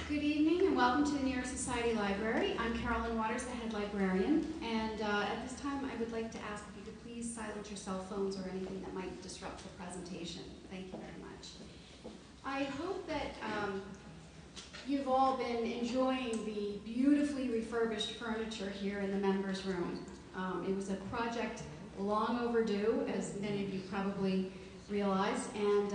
Good evening and welcome to the New York Society Library. I'm Carolyn Waters, the head librarian, and at this time I would like to ask if you could please silence your cell phones or anything that might disrupt the presentation. Thank you very much. I hope that you've all been enjoying the beautifully refurbished furniture here in the members' room. It was a project long overdue, as many of you probably realize, and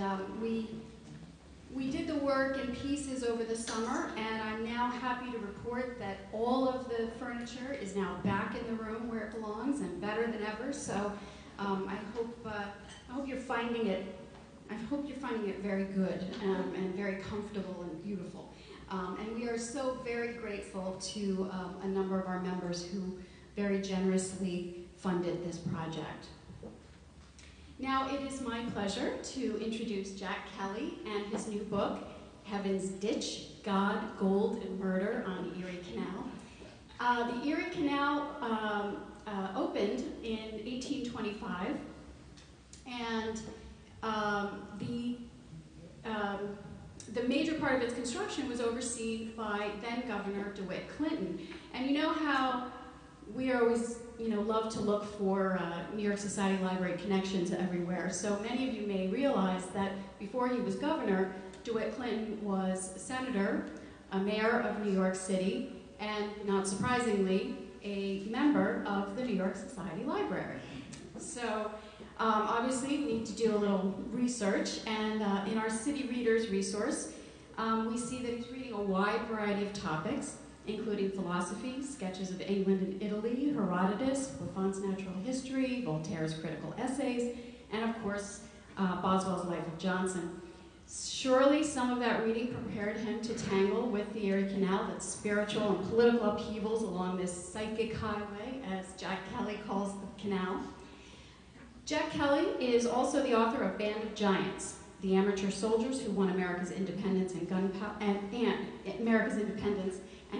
we did the work in pieces over the summer, and I'm now happy to report that all of the furniture is now back in the room where it belongs and better than ever. So I hope you're finding it. I hope you're finding it very good and very comfortable and beautiful. And we are so very grateful to a number of our members who very generously funded this project. Now it is my pleasure to introduce Jack Kelly and his new book, Heaven's Ditch, God, Gold, and Murder on the Erie Canal. The Erie Canal opened in 1825, and the major part of its construction was overseen by then Governor DeWitt Clinton. And you know how we are always, love to look for New York Society Library connections everywhere. So many of you may realize that before he was governor, DeWitt Clinton was senator, a mayor of New York City, and not surprisingly, a member of the New York Society Library. So obviously we need to do a little research, and in our City Readers resource, we see that he's reading a wide variety of topics, including philosophy, sketches of England and Italy, Herodotus, Buffon's natural history, Voltaire's critical essays, and of course, Boswell's Life of Johnson. Surely some of that reading prepared him to tangle with the Erie Canal, that's spiritual and political upheavals along this psychic highway, as Jack Kelly calls the canal. Jack Kelly is also the author of Band of Giants, the amateur soldiers who won America's independence and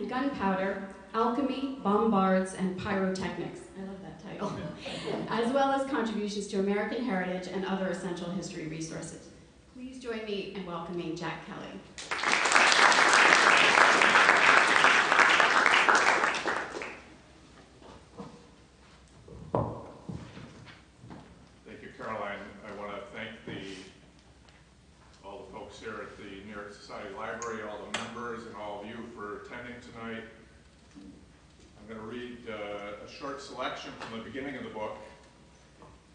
gunpowder, alchemy, bombards, and pyrotechnics. I love that title. As well as contributions to American heritage and other essential history resources. Please join me in welcoming Jack Kelly. Thank you, Caroline. I want to thank all the folks here at the New York Society Library, all the members, and all of you for attending tonight. I'm going to read a short selection from the beginning of the book,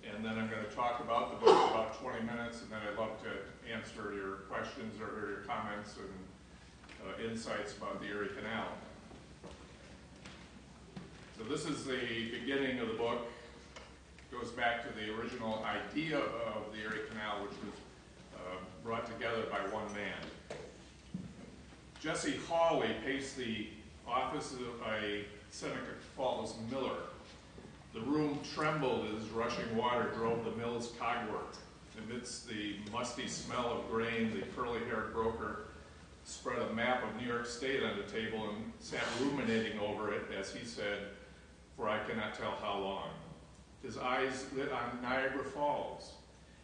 and then I'm going to talk about the book for about 20 minutes, and then I'd love to answer your questions or your comments and insights about the Erie Canal. So this is the beginning of the book. It goes back to the original idea of the Erie Canal, which was brought together by one man. Jesse Hawley paced the office of a Seneca Falls miller. The room trembled as rushing water drove the mill's cogwork. Amidst the musty smell of grain, the curly-haired broker spread a map of New York State on the table and sat ruminating over it, as he said, for I cannot tell how long. His eyes lit on Niagara Falls.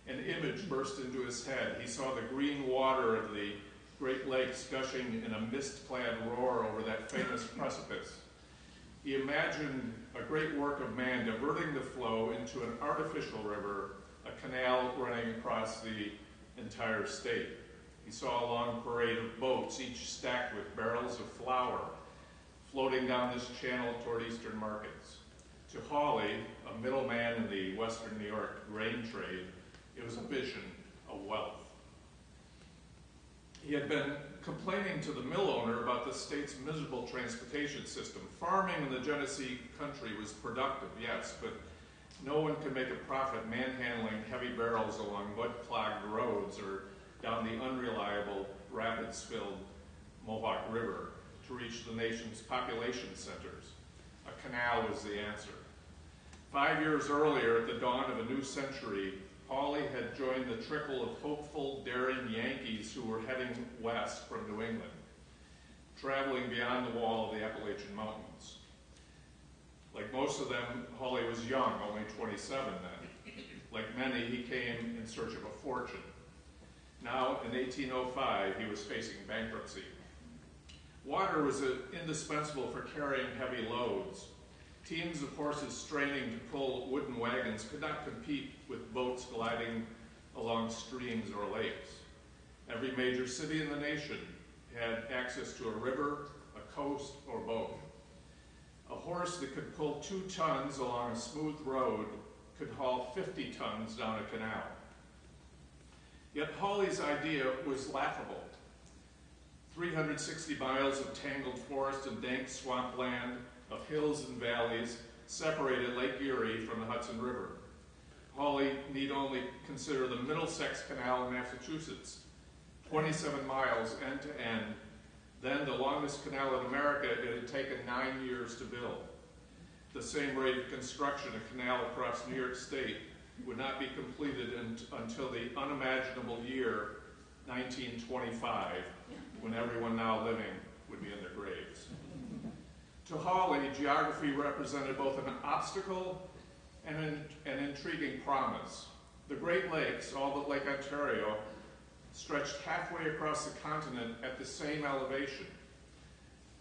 An image burst into his head. He saw the green water of the Great Lakes gushing in a mist-clad roar over that famous precipice. He imagined a great work of man diverting the flow into an artificial river, a canal running across the entire state. He saw a long parade of boats, each stacked with barrels of flour, floating down this channel toward eastern markets. To Hawley, a middleman in the western New York grain trade, it was a vision of wealth. He had been complaining to the mill owner about the state's miserable transportation system. Farming in the Genesee country was productive, yes, but no one could make a profit manhandling heavy barrels along mud-clogged roads or down the unreliable, rapids-filled Mohawk River to reach the nation's population centers. A canal was the answer. 5 years earlier, at the dawn of a new century, Hawley had joined the trickle of hopeful, daring Yankees who were heading west from New England, traveling beyond the wall of the Appalachian Mountains. Like most of them, Hawley was young, only 27 then. Like many, he came in search of a fortune. Now, in 1805, he was facing bankruptcy. Water was indispensable for carrying heavy loads. Teams of horses straining to pull wooden wagons could not compete with boats gliding along streams or lakes. Every major city in the nation had access to a river, a coast, or both. A horse that could pull 2 tons along a smooth road could haul 50 tons down a canal. Yet Hawley's idea was laughable. 360 miles of tangled forest and dank swampland, of hills and valleys, separated Lake Erie from the Hudson River. Hawley need only consider the Middlesex Canal in Massachusetts, 27 miles end to end, then the longest canal in America. It had taken 9 years to build. The same rate of construction a canal across New York State would not be completed until the unimaginable year 1925, when everyone now living would be in their graves. To Hawley, geography represented both an obstacle and an intriguing promise. The Great Lakes, all but Lake Ontario, stretched halfway across the continent at the same elevation.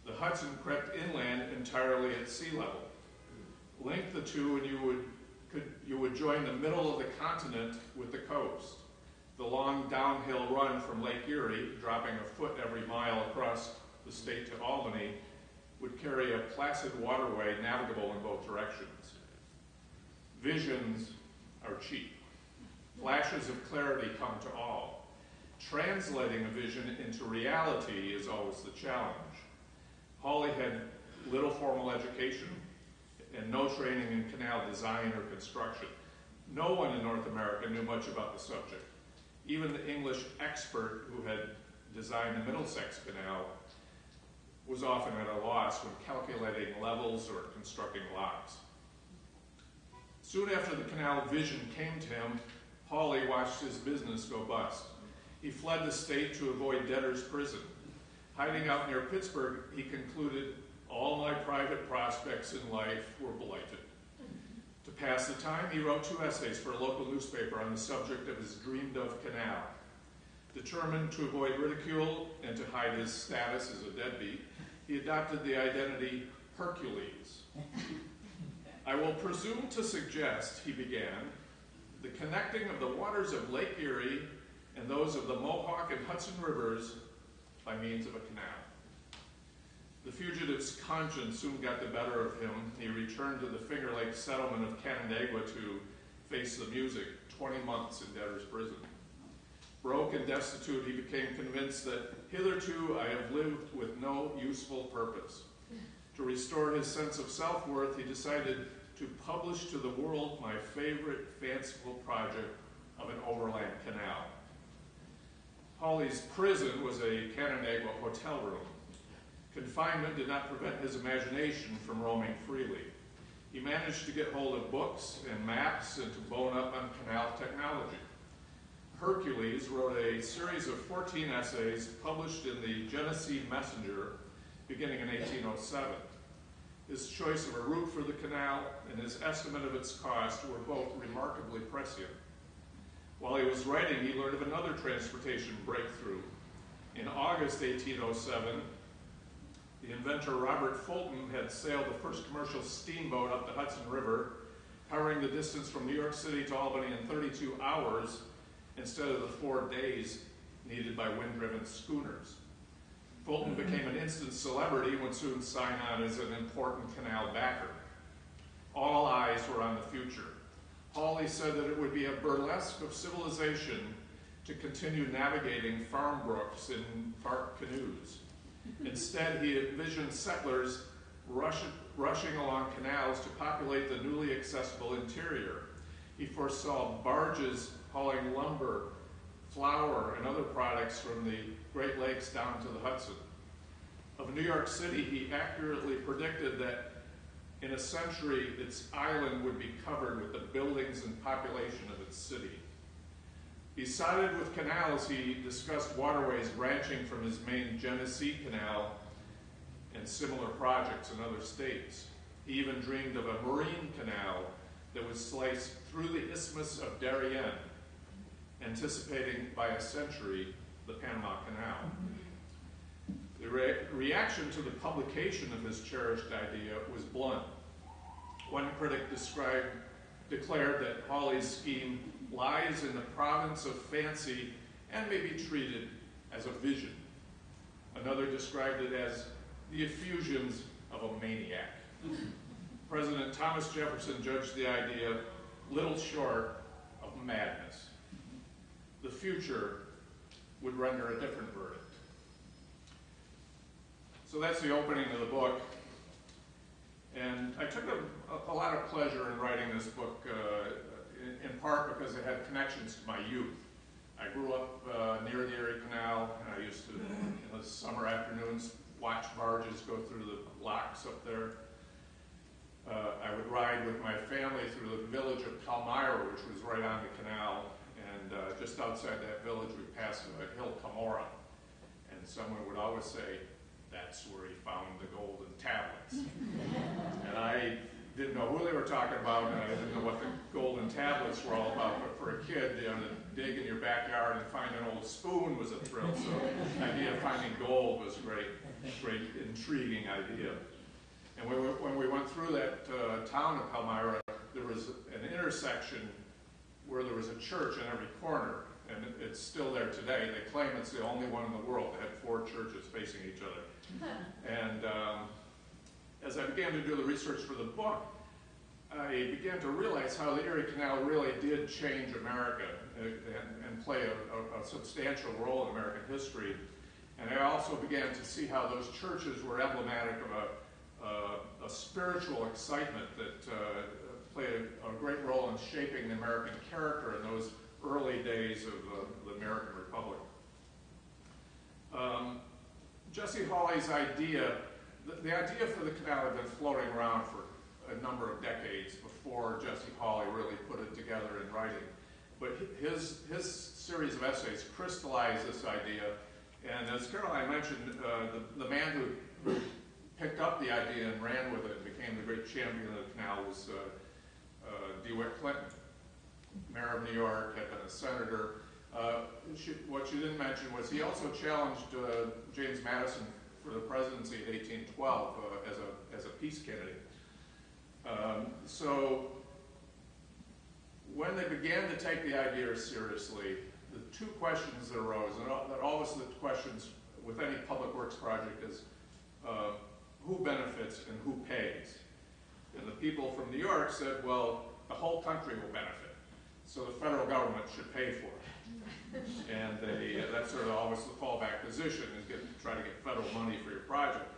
The Hudson crept inland entirely at sea level. Link the two and you would join the middle of the continent with the coast. The long downhill run from Lake Erie, dropping a foot every mile across the state to Albany, would carry a placid waterway navigable in both directions. Visions are cheap. Flashes of clarity come to all. Translating a vision into reality is always the challenge. Hawley had little formal education and no training in canal design or construction. No one in North America knew much about the subject. Even the English expert who had designed the Middlesex Canal was often at a loss when calculating levels or constructing locks. Soon after the canal vision came to him, Hawley watched his business go bust. He fled the state to avoid debtor's prison. Hiding out near Pittsburgh, he concluded, all my private prospects in life were blighted. To pass the time, he wrote 2 essays for a local newspaper on the subject of his dreamed-of canal. Determined to avoid ridicule and to hide his status as a deadbeat, he adopted the identity Hercules. I will presume to suggest, he began, the connecting of the waters of Lake Erie and those of the Mohawk and Hudson rivers by means of a canal. The fugitive's conscience soon got the better of him. He returned to the Finger Lake settlement of Canandaigua to face the music, 20 months in debtor's prison. Broke and destitute, he became convinced that hitherto I have lived with no useful purpose. To restore his sense of self-worth, he decided to publish to the world my favorite fanciful project of an overland canal. Hawley's prison was a Canandaigua hotel room. Confinement did not prevent his imagination from roaming freely. He managed to get hold of books and maps and to bone up on canal technology. Hercules wrote a series of 14 essays published in the Genesee Messenger beginning in 1807. His choice of a route for the canal and his estimate of its cost were both remarkably prescient. While he was writing, he learned of another transportation breakthrough. In August 1807, the inventor Robert Fulton had sailed the first commercial steamboat up the Hudson River, covering the distance from New York City to Albany in 32 hours instead of the 4 days needed by wind-driven schooners. Fulton became an instant celebrity and would soon sign on as an important canal backer. All eyes were on the future. Hawley said that it would be a burlesque of civilization to continue navigating farm brooks in bark canoes. Instead, he envisioned settlers rushing along canals to populate the newly accessible interior. He foresaw barges hauling lumber, flour, and other products from the Great Lakes down to the Hudson. Of New York City, he accurately predicted that in a century, its island would be covered with the buildings and population of its city. Besotted with canals, he discussed waterways branching from his main Genesee Canal and similar projects in other states. He even dreamed of a marine canal that would slice through the Isthmus of Darien, anticipating by a century the Panama Canal. The reaction to the publication of his cherished idea was blunt. One critic declared that Hawley's scheme lies in the province of fancy and may be treated as a vision. Another described it as the effusions of a maniac. President Thomas Jefferson judged the idea little short of madness. The future would render a different verdict. So that's the opening of the book. And I took a lot of pleasure in writing this book, in part because it had connections to my youth. I grew up near the Erie Canal, and I used to, in the summer afternoons, watch barges go through the locks up there. I would ride with my family through the village of Palmyra, which was right on the canal, and just outside that village we passed a hill Camorra, and someone would always say, "That's where he found the golden tablets." And I didn't know who they were talking about, and I didn't know what the golden tablets were all about, but for a kid, to dig in your backyard and find an old spoon was a thrill, so the idea of finding gold was a great, intriguing idea. And when we went through that town of Palmyra, there was an intersection where there was a church in every corner, and it's still there today. They claim it's the only one in the world that had 4 churches facing each other. And as I began to do the research for the book, I began to realize how the Erie Canal really did change America and play a substantial role in American history. And I also began to see how those churches were emblematic of a spiritual excitement that played a great role in shaping the American character in those early days of the American Republic. Jesse Hawley's idea, the idea for the canal had been floating around for a number of decades before Jesse Hawley really put it together in writing. But his series of essays crystallized this idea, and as Caroline mentioned, the man who picked up the idea and ran with it and became the great champion of the canal was DeWitt Clinton, mayor of New York, had been a senator. What she didn't mention was he also challenged James Madison for the presidency in 1812 as a peace candidate. So when they began to take the idea seriously, the 2 questions that arose, and always the questions with any public works project is who benefits and who pays? And the people from New York said, well, the whole country will benefit, so the federal government should pay for it. And that's sort of always the fallback position, is try to get federal money for your project.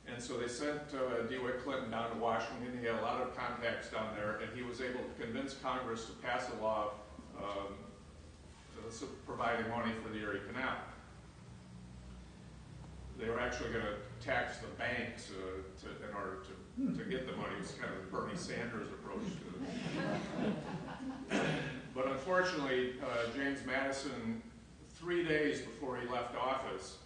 And so they sent DeWitt Clinton down to Washington. He had a lot of contacts down there, and he was able to convince Congress to pass a law providing money for the Erie Canal. They were actually going to tax the banks in order to get the money. It was kind of the Bernie Sanders approach to it. But unfortunately, James Madison, 3 days before he left office,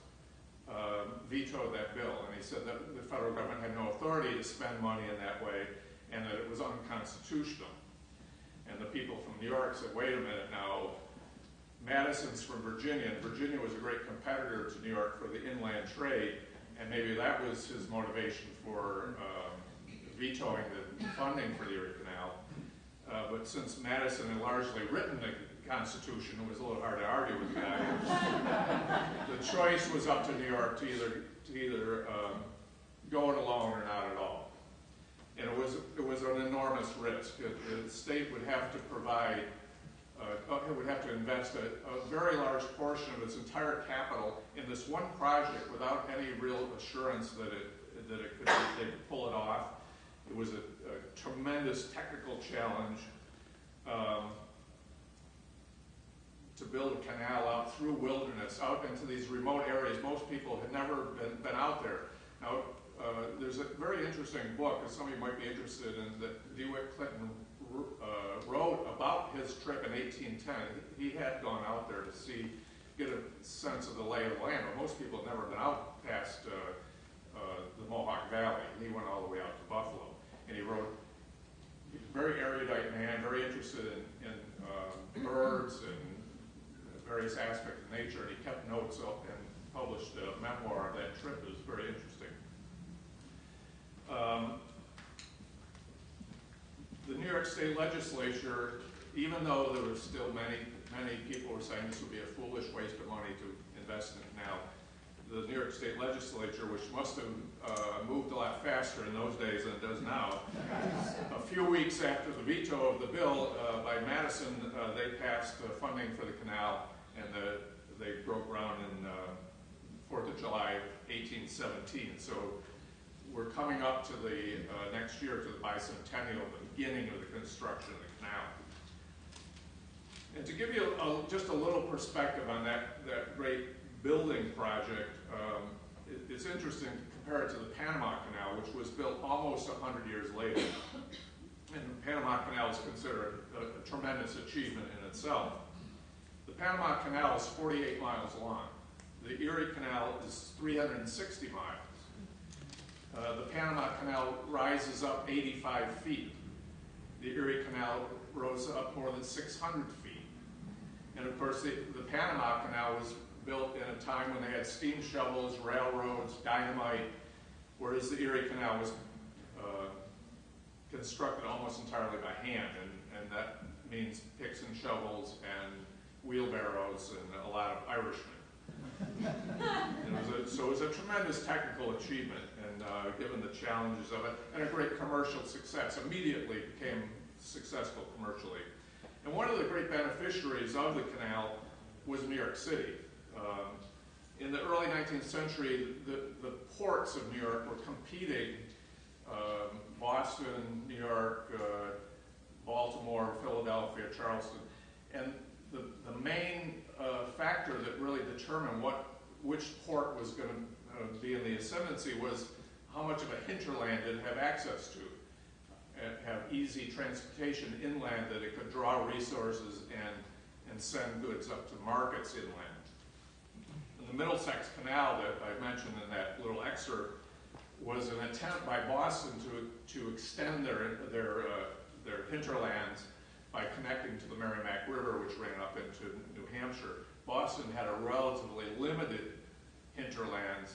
vetoed that bill, and he said that the federal government had no authority to spend money in that way, and that it was unconstitutional. And the people from New York said, wait a minute now, Madison's from Virginia, and Virginia was a great competitor to New York for the inland trade, and maybe that was his motivation for vetoing the funding for the Erie Canal. But since Madison had largely written the Constitution, it was a little hard to argue with the guy. The choice was up to New York to either go it alone or not at all. And it was an enormous risk. The state would have to provide, it would have to invest a very large portion of its entire capital in this one project without any real assurance that they could pull it off. It was a tremendous technical challenge. To build a canal out through wilderness, out into these remote areas. Most people had never been out there. Now, there's a very interesting book that some of you might be interested in that DeWitt Clinton wrote about his trip in 1810. He had gone out there to get a sense of the lay of the land, but most people had never been out past the Mohawk Valley. He went all the way out to Buffalo, and he wrote. He's a very erudite man, very interested in birds and various aspects of nature, and he kept notes up, and published a memoir of that trip. It was very interesting. The New York State Legislature, even though there were still many people were saying this would be a foolish waste of money to invest in the canal, the New York State Legislature, which must have moved a lot faster in those days than it does now, a few weeks after the veto of the bill by Madison, they passed funding for the canal, and they broke ground in 4th of July 1817. So we're coming up to the next year, to the bicentennial, the beginning of the construction of the canal. And to give you just a little perspective on that great building project, it's interesting to compare it to the Panama Canal, which was built almost 100 years later. And the Panama Canal is considered a tremendous achievement in itself. The Panama Canal is 48 miles long. The Erie Canal is 360 miles. The Panama Canal rises up 85 feet. The Erie Canal rose up more than 600 feet. And of course, the Panama Canal was built in a time when they had steam shovels, railroads, dynamite, whereas the Erie Canal was constructed almost entirely by hand, and that means picks and shovels and wheelbarrows and a lot of Irishmen. So it was a tremendous technical achievement, and given the challenges of it, and a great commercial success. Immediately became successful commercially. And one of the great beneficiaries of the canal was New York City. In the early 19th century, the ports of New York were competing, Boston, New York, Baltimore, Philadelphia, Charleston. And the main factor that really determined which port was going to be in the ascendancy was how much of a hinterland it have access to, and have easy transportation inland, that it could draw resources and send goods up to markets inland. And the Middlesex Canal that I mentioned in that little excerpt was an attempt by Boston to extend their hinterlands by connecting to the Merrimack River, which ran up into New Hampshire. Boston had a relatively limited hinterlands.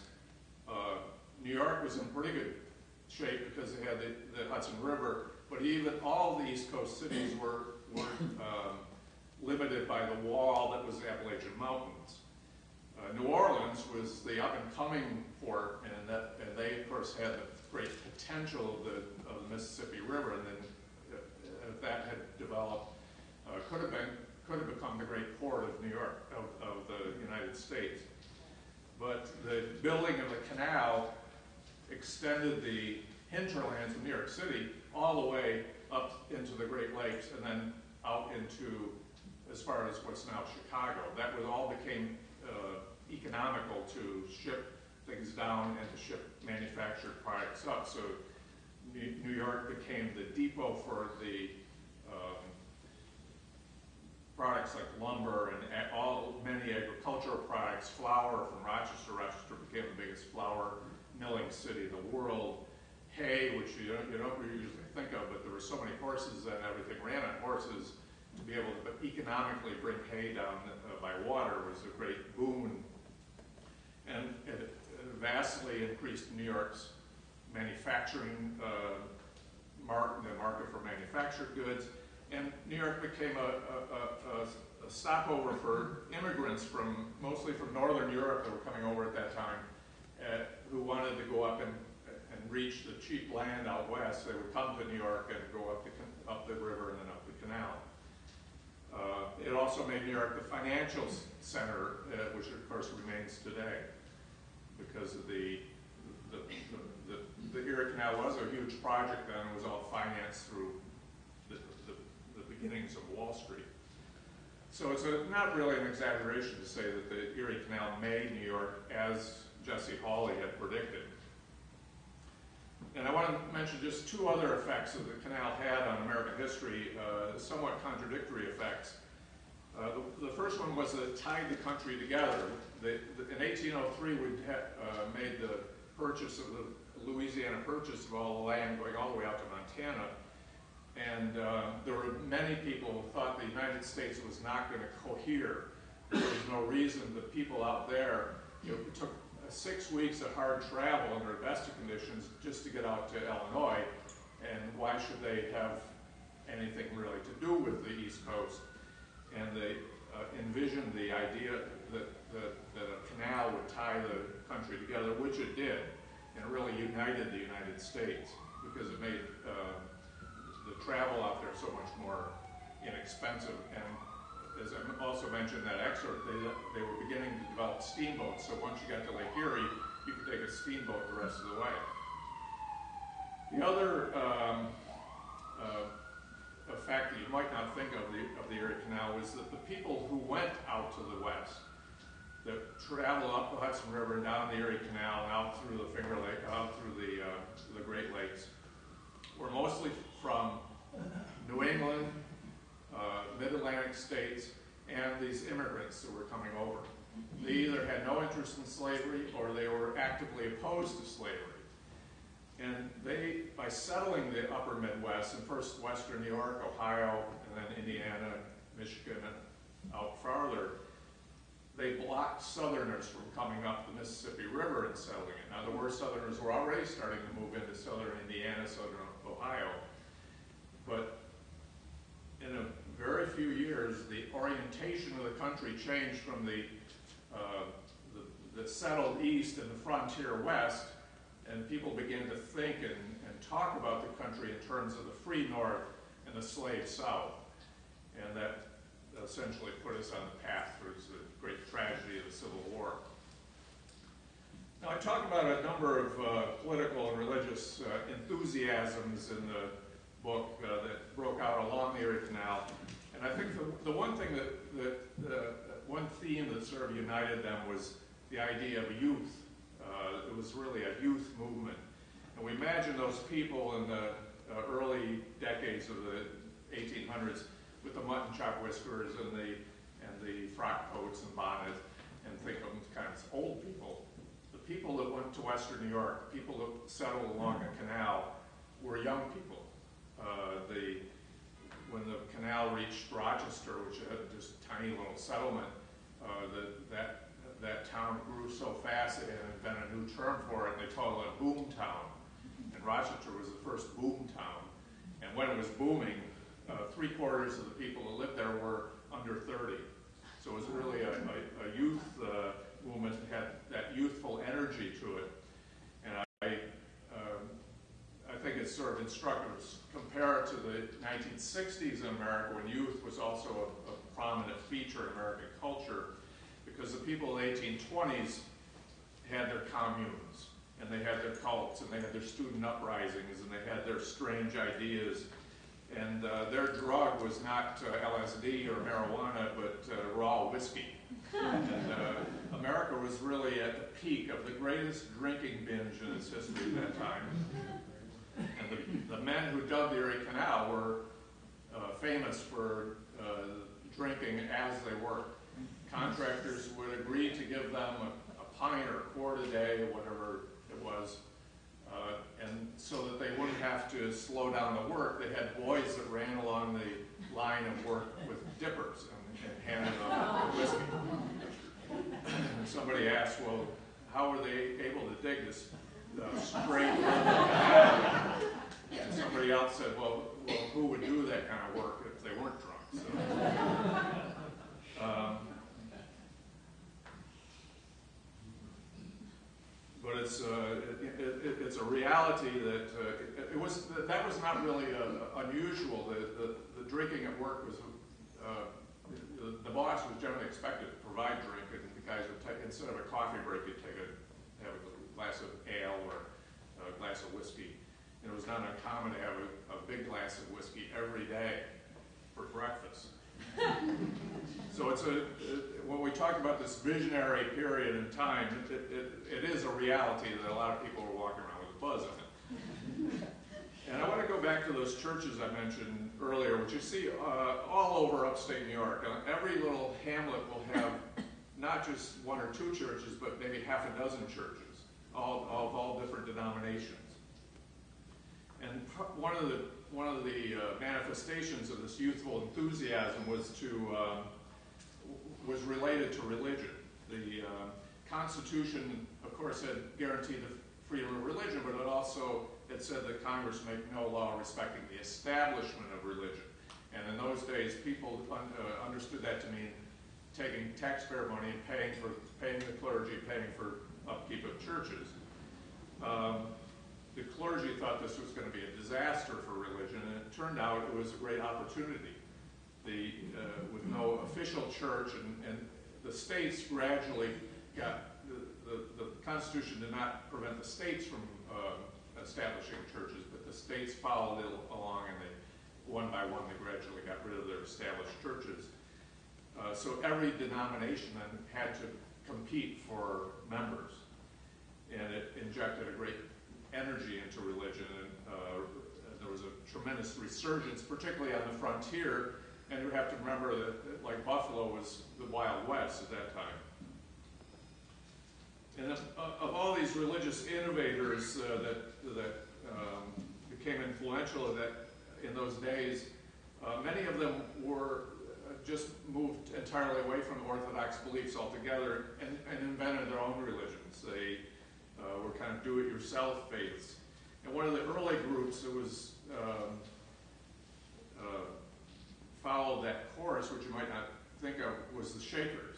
New York was in pretty good shape because they had the Hudson River, but even all the East Coast cities were limited by the wall that was the Appalachian Mountains. New Orleans was the up-and-coming port, and they, of course, had the great potential of the Mississippi River, and then if that had developed, could have become the great port of New York, of the United States. But the building of the canal extended the hinterlands of New York City all the way up into the Great Lakes, and then out into as far as what's now Chicago. That all became economical to ship things down and to ship manufactured products up. So New York became the depot for the products like lumber and many agricultural products, flour from Rochester. Rochester became the biggest flour milling city in the world. Hay, which you don't usually think of, but there were so many horses and everything ran on horses. To be able to economically bring hay down by water was a great boon. And it vastly increased New York's manufacturing the market for manufactured goods. And New York became a stopover for immigrants mostly from Northern Europe that were coming over at that time, who wanted to go up and reach the cheap land out west. They would come to New York and go up the river and then up the canal. It also made New York the financial center, which of course remains today, because of the Erie Canal was a huge project then. It was all financed through the beginnings of Wall Street. So it's not really an exaggeration to say that the Erie Canal made New York as Jesse Hawley had predicted. And I want to mention just two other effects that the canal had on American history, somewhat contradictory effects. The first one was that it tied the country together. In 1803, we made the purchase of the Louisiana Purchase of all the land going all the way out to Montana. And there were many people who thought the United States was not going to cohere. There was no reason the people out there it took 6 weeks of hard travel under domestic conditions just to get out to Illinois, and why should they have anything really to do with the East Coast? And they envisioned the idea that a canal would tie the country together, which it did, and it really united the United States because it made the travel out there so much more inexpensive. And as I also mentioned in that excerpt, they were beginning to develop steamboats, so once you got to Lake Erie, you could take a steamboat the rest of the way. The other a fact that you might not think of the Erie Canal was that the people who went out to the west, that traveled up the Hudson River and down the Erie Canal and out through the Finger Lake, out through the Great Lakes, were mostly from New England, mid-Atlantic states, and these immigrants that were coming over. They either had no interest in slavery or they were actively opposed to slavery. And they, by settling the upper Midwest, and first western New York, Ohio, and then Indiana, Michigan, and out farther, they blocked Southerners from coming up the Mississippi River and settling it. Now, the worst Southerners were already starting to move into southern Indiana, southern Ohio. But in a very few years, the orientation of the country changed from the settled east and the frontier west, and people began to think and talk about the country in terms of the free north and the slave south. And that essentially put us on the path towards the great tragedy of the Civil War. Now, I talk about a number of political and religious enthusiasms in the book that broke out along the Erie Canal. And I think the one thing one theme that sort of united them was the idea of youth. It was really a youth movement. And we imagine those people in the early decades of the 1800s with the mutton chop whiskers and the frock coats and bonnets, and think of them as kind of old people. The people that went to Western New York, people that settled along the canal, were young people. When the canal reached Rochester, which had just a tiny little settlement, that town grew so fast they had invented a new term for it, and they called it a boom town. And Rochester was the first boom town. And when it was booming, 3/4 of the people that lived there were under 30. So it was really a youth movement that had that youthful energy to it. And I think it's sort of instructive to compare it to the 1960s in America, when youth was also a prominent feature in American culture, because the people of the 1820s had their communes, and they had their cults, and they had their student uprisings, and they had their strange ideas. And their drug was not LSD or marijuana, but raw whiskey. And America was really at the peak of the greatest drinking binge in its history at that time. And the men who dug the Erie Canal were famous for drinking as they worked. Contractors would agree to give them a pint or a quart a day, or whatever it was, and so that they wouldn't have to slow down the work. They had boys that ran along the line of work with dippers and handed them whiskey. And somebody asked, well, how were they able to dig this straight canal? And somebody else said, well, who would do that kind of work if they weren't drunk? So, but it's a reality that that was not really unusual. The drinking at work was the boss was generally expected to provide drink, and the guys would take, instead of a coffee break, you'd have a glass of ale or a glass of whiskey. And it was not uncommon to have a big glass of whiskey every day for breakfast. So when we talk about this visionary period in time, it is a reality that a lot of people are walking around with a buzz on it. And I want to go back to those churches I mentioned earlier, which you see all over upstate New York. Every little hamlet will have not just 1 or 2 churches, but maybe half a dozen churches, all different denominations. And one of the manifestations of this youthful enthusiasm was related to religion. The Constitution, of course, had guaranteed the freedom of religion, but it also had said that Congress make no law respecting the establishment of religion. And in those days, people understood that to mean taking taxpayer money and paying the clergy, paying for upkeep of churches. The clergy thought this was going to be a disaster for religion, and it turned out it was a great opportunity. With no official church, and the states gradually got, the Constitution did not prevent the states from establishing churches, but the states followed it along, and they, one by one, they gradually got rid of their established churches. So every denomination then had to compete for members, and it injected a great energy into religion, and there was a tremendous resurgence, particularly on the frontier. And you have to remember that, like, Buffalo was the Wild West at that time. And of all these religious innovators that became influential in those days, many of them were just moved entirely away from Orthodox beliefs altogether and invented their own religions. They were kind of do-it-yourself faiths. And one of the early groups that was followed that course, which you might not think of, was the Shakers.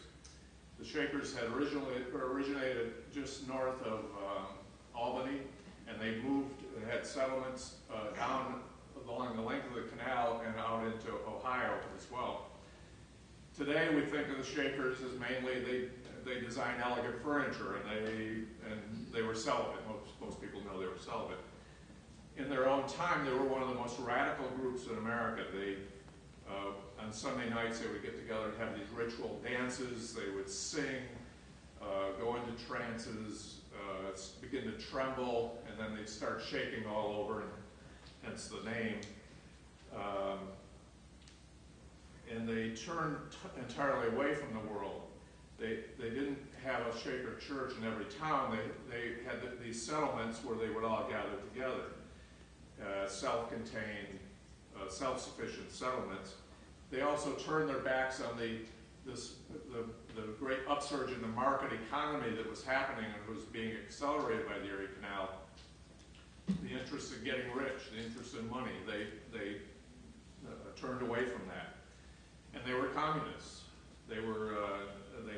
The Shakers had originated just north of Albany, and they had settlements down along the length of the canal and out into Ohio as well. Today we think of the Shakers as mainly they design elegant furniture, and they were celibate. Most people know they were celibate. In their own time, they were one of the most radical groups in America. On Sunday nights, they would get together and have these ritual dances. They would sing, go into trances, begin to tremble, and then they'd start shaking all over, and hence the name. And they turned entirely away from the world. They didn't have a Shaker church in every town. They had these settlements where they would all gather together, self-contained, self-sufficient settlements. They also turned their backs on the great upsurge in the market economy that was happening and was being accelerated by the Erie Canal. The interest in getting rich, the interest in money, they turned away from that. And they were communists. They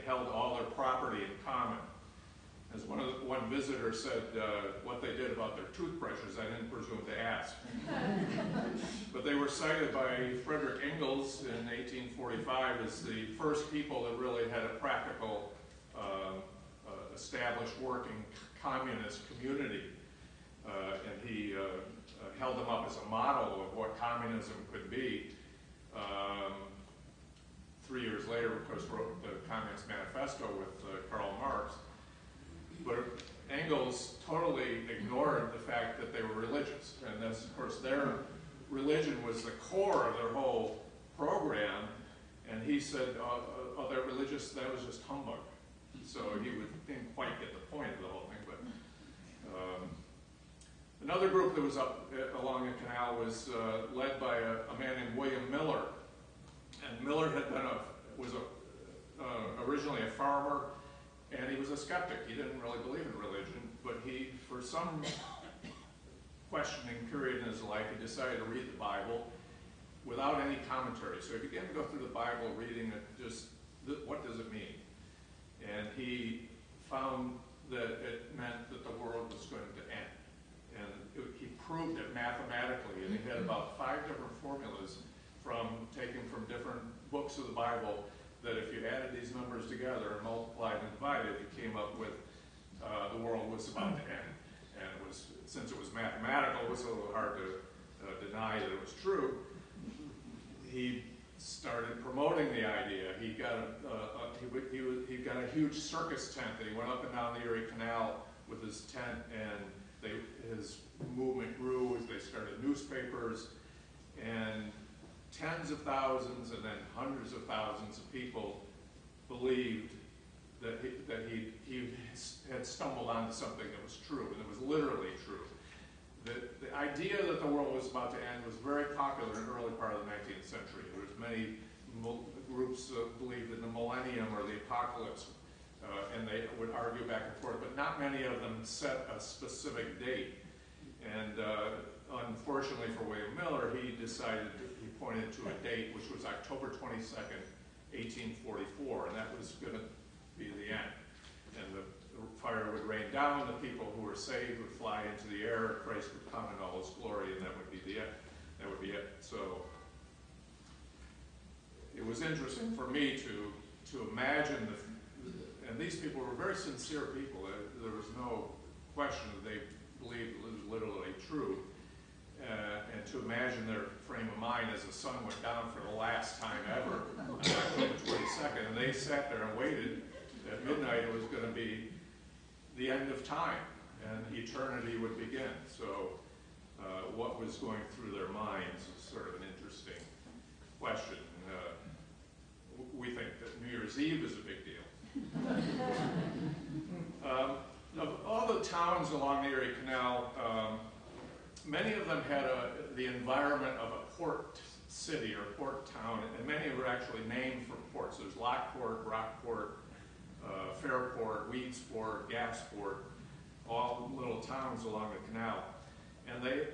held all their property in common. As one visitor said, what they did about their toothbrushes, I didn't presume to ask. But they were cited by Frederick Engels in 1845 as the first people that really had a practical, established working communist community. And he held them up as a model of what communism could be. 3 years later, of course, wrote the Communist Manifesto with Karl Marx. But Engels totally ignored the fact that they were religious. And that's, of course, their religion was the core of their whole program. And he said, oh, they're religious, that was just humbug. So he didn't quite get the point of the whole thing. But another group that was up along the canal was led by a man named William Miller. And Miller was originally a farmer, and he was a skeptic. He didn't really believe in religion, but he, for some questioning period in his life, he decided to read the Bible without any commentary. So he began to go through the Bible, reading it, just what does it mean? And he found that it meant that the world was going to end. And he proved it mathematically, and he had about 5 different formulas taken from different books of the Bible, that if you added these numbers together and multiplied and divided, it came up with the world was about to end. And it was, since it was mathematical, it was a little hard to deny that it was true. He started promoting the idea. He got a huge circus tent that he went up and down the Erie Canal with his tent, and his movement grew as they started newspapers, and tens of thousands and then hundreds of thousands of people believed that he had stumbled onto something that was true, and it was literally true. The idea that the world was about to end was very popular in the early part of the 19th century. There was many groups believed in the millennium or the apocalypse. and they would argue back and forth, but not many of them set a specific date. And unfortunately for William Miller, he pointed to a date which was October 22nd, 1844, and that was going to be the end. And the fire would rain down, the people who were saved would fly into the air, Christ would come in all his glory, and that would be the end. That would be it. So it was interesting for me to imagine and these people were very sincere people. There was no question that they believed it was literally true. And to imagine their frame of mind as the sun went down for the last time ever on October 22nd, and they sat there and waited. At midnight it was going to be the end of time, and eternity would begin. So what was going through their minds is sort of an interesting question. We think that New Year's Eve is a big deal. Of all the towns along the Erie Canal, many of them had the environment of a port city or port town, and many were actually named for ports. There's Lockport, Rockport, Fairport, Weedsport, Gasport, all little towns along the canal. And they,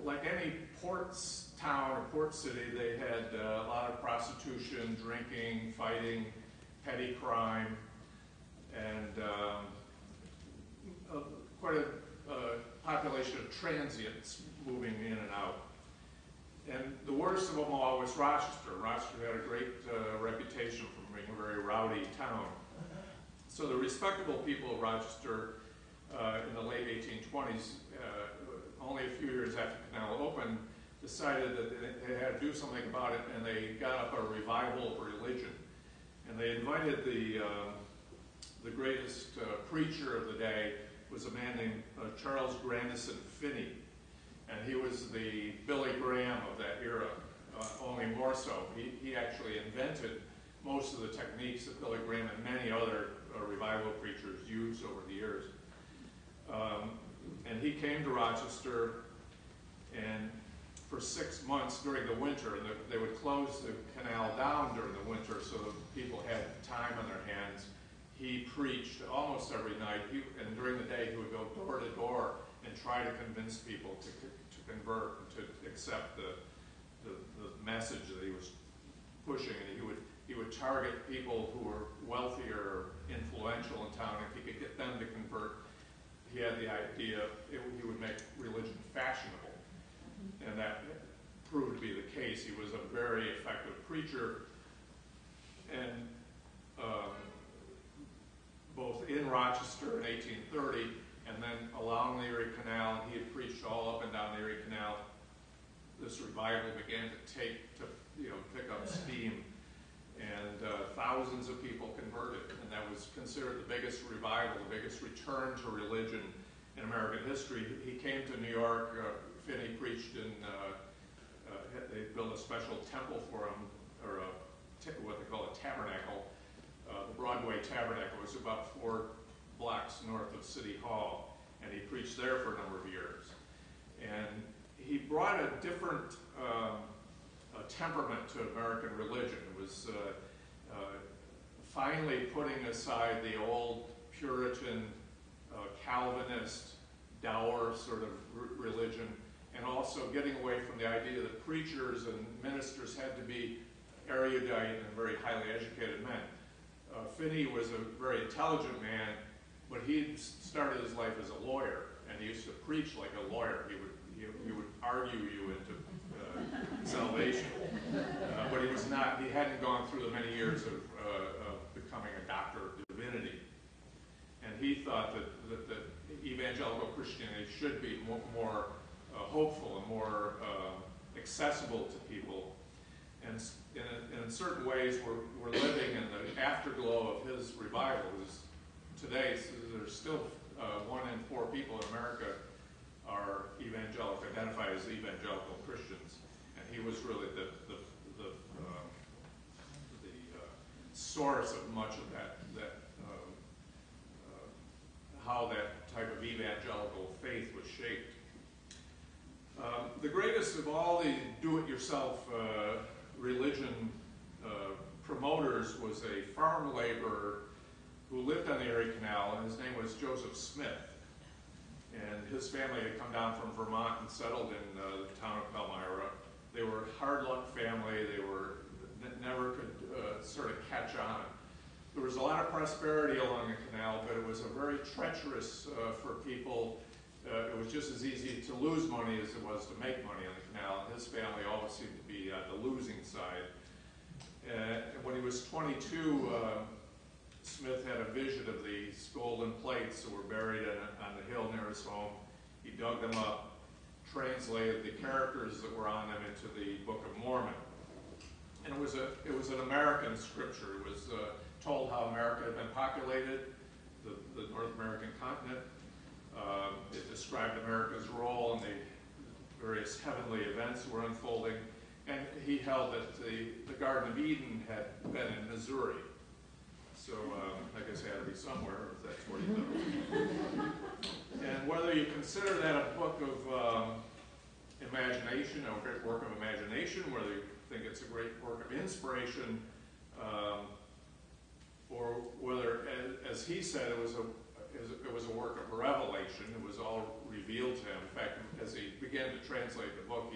like any port town or port city, they had a lot of prostitution, drinking, fighting, petty crime, and quite a population of transients moving in and out. And the worst of them all was Rochester. Rochester had a great reputation for being a very rowdy town. So the respectable people of Rochester in the late 1820s, only a few years after the canal opened, decided that they had to do something about it, and they got up a revival of religion. And they invited the greatest preacher of the day was a man named Charles Grandison Finney. And he was the Billy Graham of that era, only more so. He actually invented most of the techniques that Billy Graham and many other revival preachers used over the years. And he came to Rochester, and for 6 months during the winter, and they would close the canal down during the winter so that people had time on their hands. He preached almost every night, and during the day he would go door to door and try to convince people to convert and to accept the message that he was pushing. And he would target people who were wealthier or influential in town. If he could get them to convert, he had the idea he would make religion fashionable. And that proved to be the case. He was a very effective preacher, and both in Rochester in 1830 and then along the Erie Canal, and he had preached all up and down the Erie Canal. This revival began to pick up steam, and thousands of people converted, and that was considered the biggest revival, the biggest return to religion in American history. He came to New York. Finney preached in, they built a special temple for him, or what they call a tabernacle. The Broadway Tabernacle was about 4 blocks north of City Hall, and he preached there for a number of years. And he brought a different temperament to American religion. It was finally putting aside the old Puritan, Calvinist, dour sort of religion, and also getting away from the idea that preachers and ministers had to be erudite and very highly educated men. Finney was a very intelligent man, but he started his life as a lawyer, and he used to preach like a lawyer. He would argue you into salvation, but he was not. He hadn't gone through the many years of becoming a doctor of divinity, and he thought that evangelical Christianity should be more hopeful and more accessible to people. And in certain ways, we're living in the afterglow of his revival. Today, there's still 1 in 4 people in America are evangelical, identify as evangelical Christians, and he was really the source of much of that how that type of evangelical faith was shaped. The greatest of all the do-it-yourself religion promoters was a farm laborer who lived on the Erie Canal, and his name was Joseph Smith. And his family had come down from Vermont and settled in the town of Palmyra. They were a hard luck family. They never could sort of catch on. There was a lot of prosperity along the canal, but it was a very treacherous for people. It was just as easy to lose money as it was to make money on the canal, and his family always seemed to be on the losing side. And when he was 22, Smith had a vision of these golden plates that were buried on the hill near his home. He dug them up, translated the characters that were on them into the Book of Mormon. And it was an American scripture. It was told how America had been populated, the North American continent. It described America's role in the various heavenly events that were unfolding. And he held that the Garden of Eden had been in Missouri. So I guess it had to be somewhere, if that's where you live. And whether you consider that a book of imagination, a great work of imagination, whether you think it's a great work of inspiration, or whether, as he said, it was a work of revelation. It was all revealed to him. In fact, as he began to translate the book,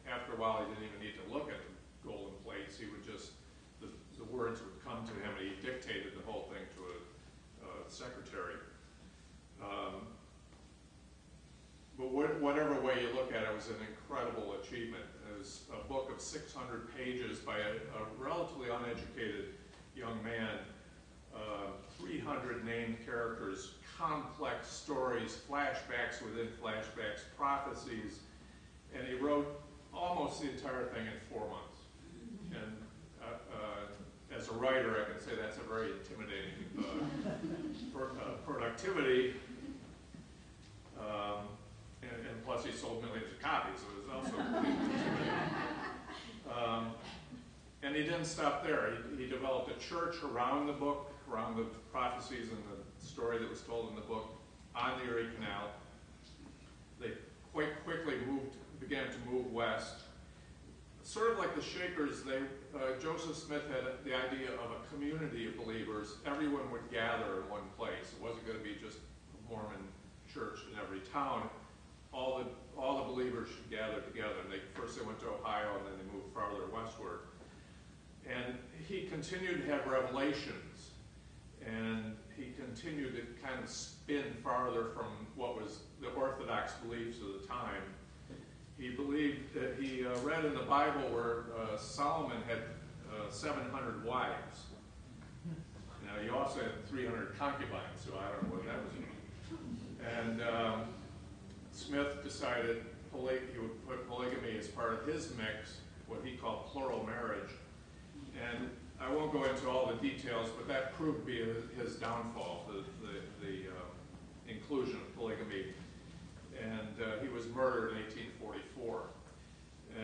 after a while, he didn't even need to look at the golden plates. He would just, the words would come to him, and he dictated the whole thing to a secretary. But whatever way you look at it, it was an incredible achievement. It was a book of 600 pages by a relatively uneducated young man, 300 named characters, complex stories, flashbacks within flashbacks, prophecies, and he wrote almost the entire thing in 4 months. And as a writer, I can say that's a very intimidating productivity. And plus, he sold millions of copies, so it was also intimidating. And he didn't stop there. He developed a church around the book, around the prophecies and the story that was told in the book on the Erie Canal. They quite quickly began to move west. Sort of like the Shakers, Joseph Smith had the idea of a community of believers. Everyone would gather in one place. It wasn't going to be just a Mormon church in every town. All the believers should gather together. And first they went to Ohio, and then they moved farther westward. And he continued to have revelations, and he continued to kind of spin farther from what was the orthodox beliefs of the time. He believed that he read in the Bible where Solomon had 700 wives. Now, he also had 300 concubines, so I don't know what that was about. And Smith decided he would put polygamy as part of his mix, what he called plural marriage. And I won't go into all the details, but that proved to be his downfall, the inclusion of polygamy. And he was murdered in 1844.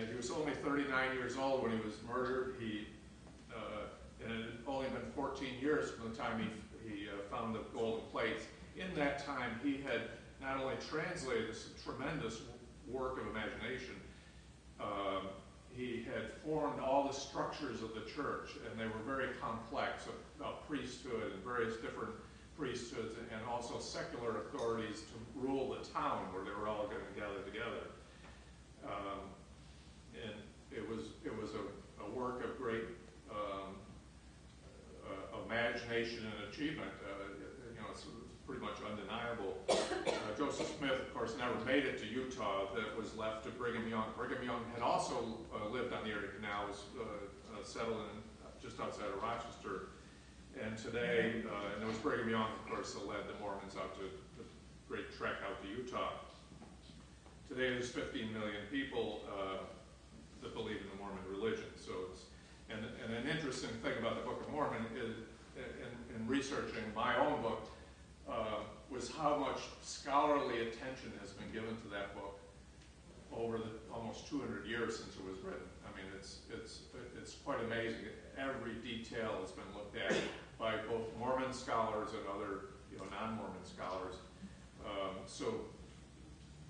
He was only 39 years old when he was murdered. And it had only been 14 years from the time he found the golden plates. In that time, he had not only translated this tremendous work of imagination, he had formed all the structures of the church, and they were very complex, of priesthood and various different priesthoods, and also secular authorities to rule the town where they were all going to gather together. And it was a work of great imagination and achievement. It's pretty much undeniable. Joseph Smith, of course, never made it to Utah. That was left to Brigham Young. Brigham Young had also lived on the Erie Canal, was settled in just outside of Rochester. And today, and it was Brigham Young, of course, that led the Mormons out to the great trek out to Utah. Today, there's 15 million people that believe in the Mormon religion. So and an interesting thing about the Book of Mormon is, in researching my own book, was how much scholarly attention has been given to that book over the almost 200 years since it was written. I mean, it's quite amazing. Every detail has been looked at by both Mormon scholars and other non-Mormon scholars. So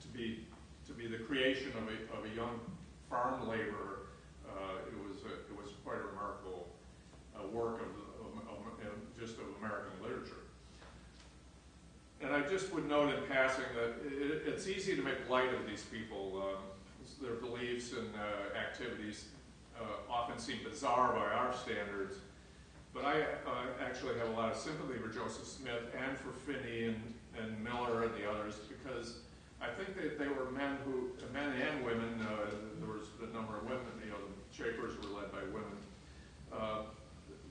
to be the creation of a young farm laborer, it was quite a remarkable work of American literature. just would note in passing that it's easy to make light of these people. Their beliefs and activities often seem bizarre by our standards, but I actually have a lot of sympathy for Joseph Smith and for Finney and Miller and the others, because I think that they were men and women, there was a number of women, the Shakers were led by women,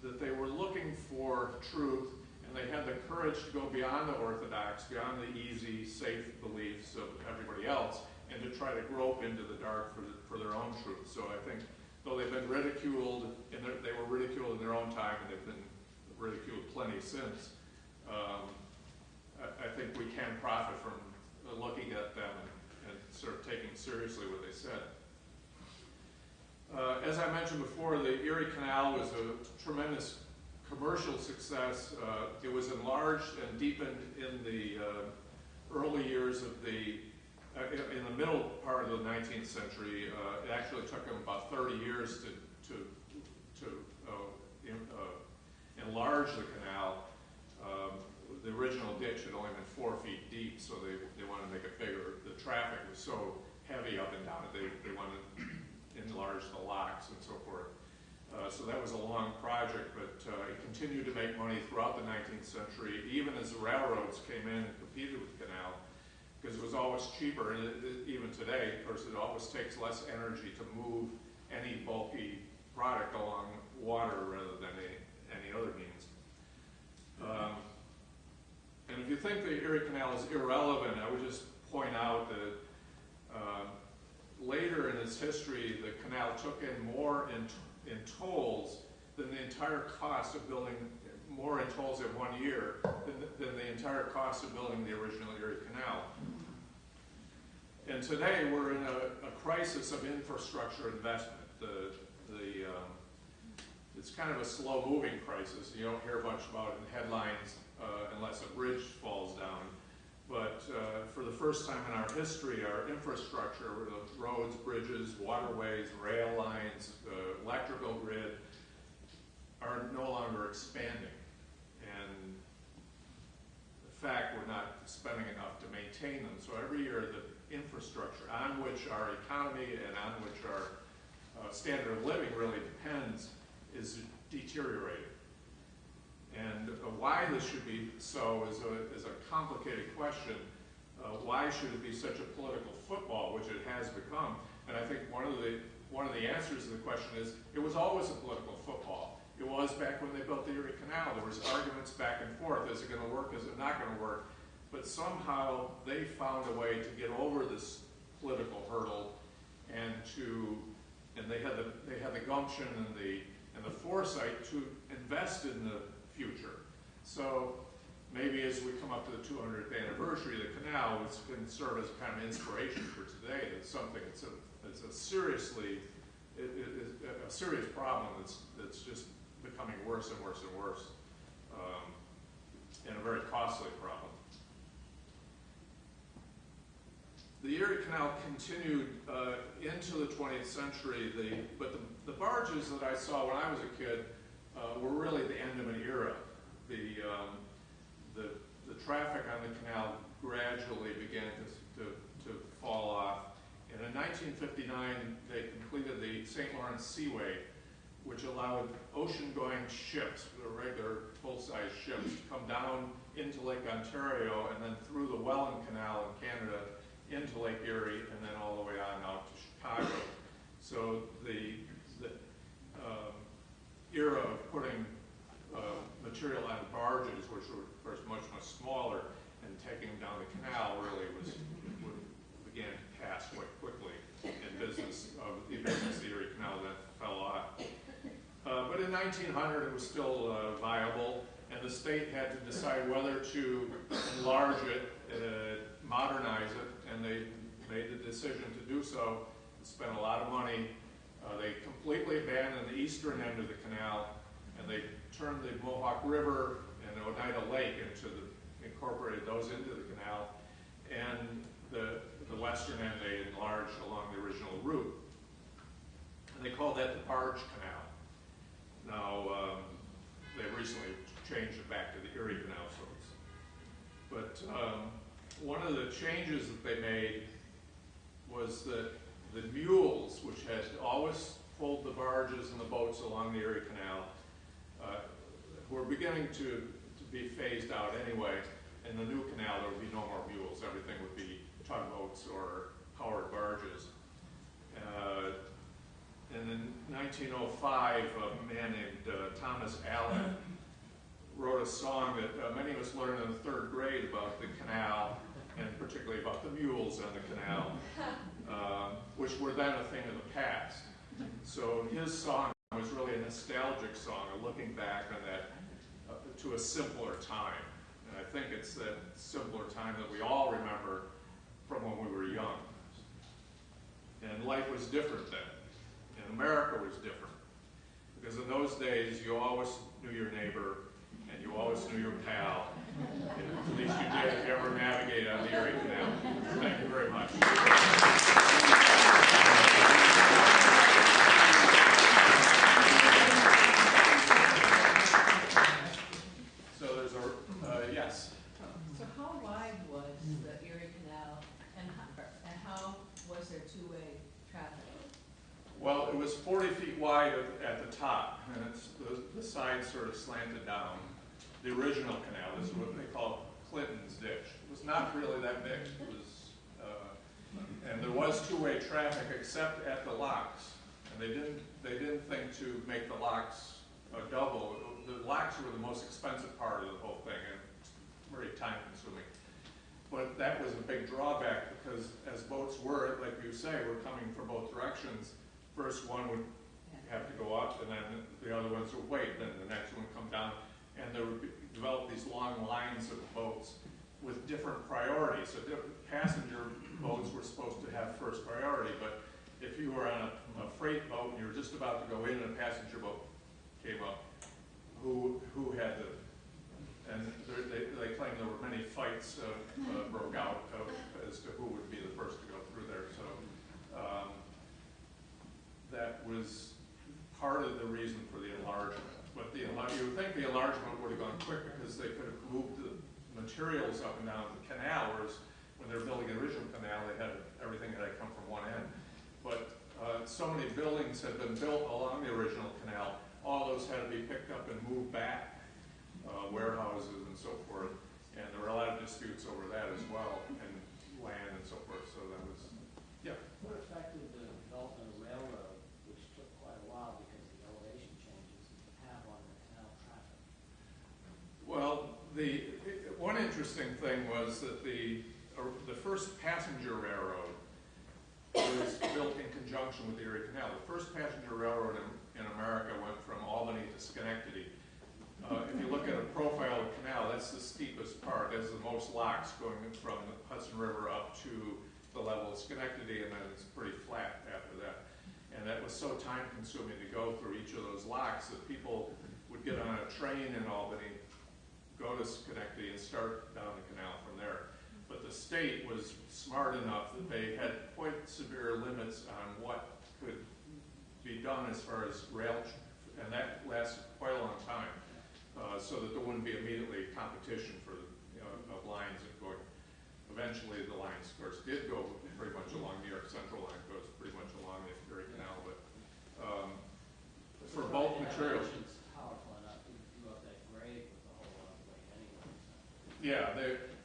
that they were looking for truth, and they had the courage to go beyond the orthodox, beyond the easy, safe beliefs of everybody else, and to try to grope into the dark for their own truth. So I think, though they've been ridiculed, and they were ridiculed in their own time, and they've been ridiculed plenty since, I think we can profit from looking at them and sort of taking seriously what they said. As I mentioned before, the Erie Canal was a tremendous commercial success. It was enlarged and deepened in the early years of in the middle part of the 19th century. It actually took them about 30 years to enlarge the canal. The original ditch had only been 4 feet deep, so they wanted to make it bigger. The traffic was so heavy up and down that they wanted to enlarge the locks and so forth. So that was a long project, but it continued to make money throughout the 19th century, even as the railroads came in and competed with the canal, because it was always cheaper. And even today, of course, it always takes less energy to move any bulky product along water rather than any other means. And if you think the Erie Canal is irrelevant, I would just point out that later in its history, the canal took in more in tolls than the entire cost of building, more in tolls in 1 year than the entire cost of building the original Erie Canal. And today we're in a crisis of infrastructure investment. It's kind of a slow-moving crisis. You don't hear much about it in headlines unless a bridge falls down. But for the first time in our history, our infrastructure, the roads, bridges, waterways, rail lines, the electrical grid, are no longer expanding. And in fact, we're not spending enough to maintain them. So every year, the infrastructure on which our economy and on which our standard of living really depends is deteriorating. And why this should be so is a complicated question. Why should it be such a political football, which it has become? And I think one of the answers to the question is it was always a political football. It was back when they built the Erie Canal. There was arguments back and forth. Is it going to work? Is it not going to work? But somehow they found a way to get over this political hurdle, and they had the gumption and the foresight to invest in the future. So maybe as we come up to the 200th anniversary of the canal, it can serve as a kind of inspiration for today. It's something. It's a serious problem that's just becoming worse and worse and worse, and a very costly problem. The Erie Canal continued into the 20th century, but the barges that I saw when I was a kid were really the end of an era. The traffic on the canal gradually began to fall off. And in 1959, they completed the St Lawrence Seaway, which allowed ocean-going ships, the regular full-size ships, to come down into Lake Ontario and then through the Welland Canal in Canada into Lake Erie, and then all the way on out to Chicago. So the era of putting material on barges, which were of course much smaller, and taking them down the canal really began to pass quite quickly. And business of the Erie Canal then fell off. But in 1900 it was still viable, and the state had to decide whether to enlarge it, modernize it, and they made the decision to do so. They spent a lot of money. They completely abandoned the eastern end of the canal, and they turned the Mohawk River and Oneida Lake incorporated those into the canal, and the western end they enlarged along the original route. And they called that the Barge Canal. Now, they recently changed it back to the Erie Canal, so But one of the changes that they made was that the mules, which had always pulled the barges and the boats along the Erie Canal, were beginning to be phased out anyway. In the new canal, there would be no more mules. Everything would be tugboats or powered barges. And in 1905, a man named Thomas Allen wrote a song that many of us learned in the 3rd grade about the canal, and particularly about the mules on the canal, which were then a thing of the past. So his song was really a nostalgic song, a looking back on that to a simpler time. And I think it's that simpler time that we all remember from when we were young. And life was different then. And America was different. Because in those days, you always knew your neighbor, and you always knew your pal. At least you did if you ever navigated on the Erie Canal. Thank you very much. So there's a, yes. So how wide was the Erie Canal, and how was there two-way traffic? Well, it was 40 feet wide at the top, and the sides sort of slanted down. The original canal, this is what they call Clinton's Ditch. It was not really that big. It was, and there was two-way traffic except at the locks, and they didn't think to make the locks a double. The locks were the most expensive part of the whole thing, and very time-consuming. But that was a big drawback because, as boats were, like you say, were coming from both directions. First one would have to go up, and then the other ones would wait. Then the next one would come down, and there would develop these long lines of boats with different priorities. So passenger boats were supposed to have first priority, but if you were on a freight boat and you were just about to go in and a passenger boat came up, who had the, and they claim there were many fights broke out as to who would be the first to go through there. So that was part of the reason for the enlargement. But you would think the enlargement would have gone quicker because they could have moved the materials up and down the canal, whereas when they were building the original canal, they had everything had to come from one end. But so many buildings had been built along the original canal, all those had to be picked up and moved back, warehouses and so forth. And there were a lot of disputes over that as well, and land and so forth. So that was, yeah. What affected the development of the railroad, which took quite a while because of the elevation changes, have on the canal traffic? Well, one interesting thing was that the first passenger railroad was built in conjunction with the Erie Canal. The first passenger railroad in America went from Albany to Schenectady. If you look at a profile of the canal, that's the steepest part. That's the most locks going from the Hudson River up to the level of Schenectady, and then it's pretty flat after that. And that was so time-consuming to go through each of those locks that people would get on a train in Albany, go to Schenectady, and start down the canal from there. But the state was smart enough that they had quite severe limits on what could be done as far as rail, and that lasted quite a long time, so that there wouldn't be immediately competition for of lines and going. Eventually, the lines, of course, did go pretty much along New York Central line, goes pretty much along the Erie Canal, but for bulk materials. It's powerful enough to do up that grade with a whole lot of weight anyway. So. Yeah,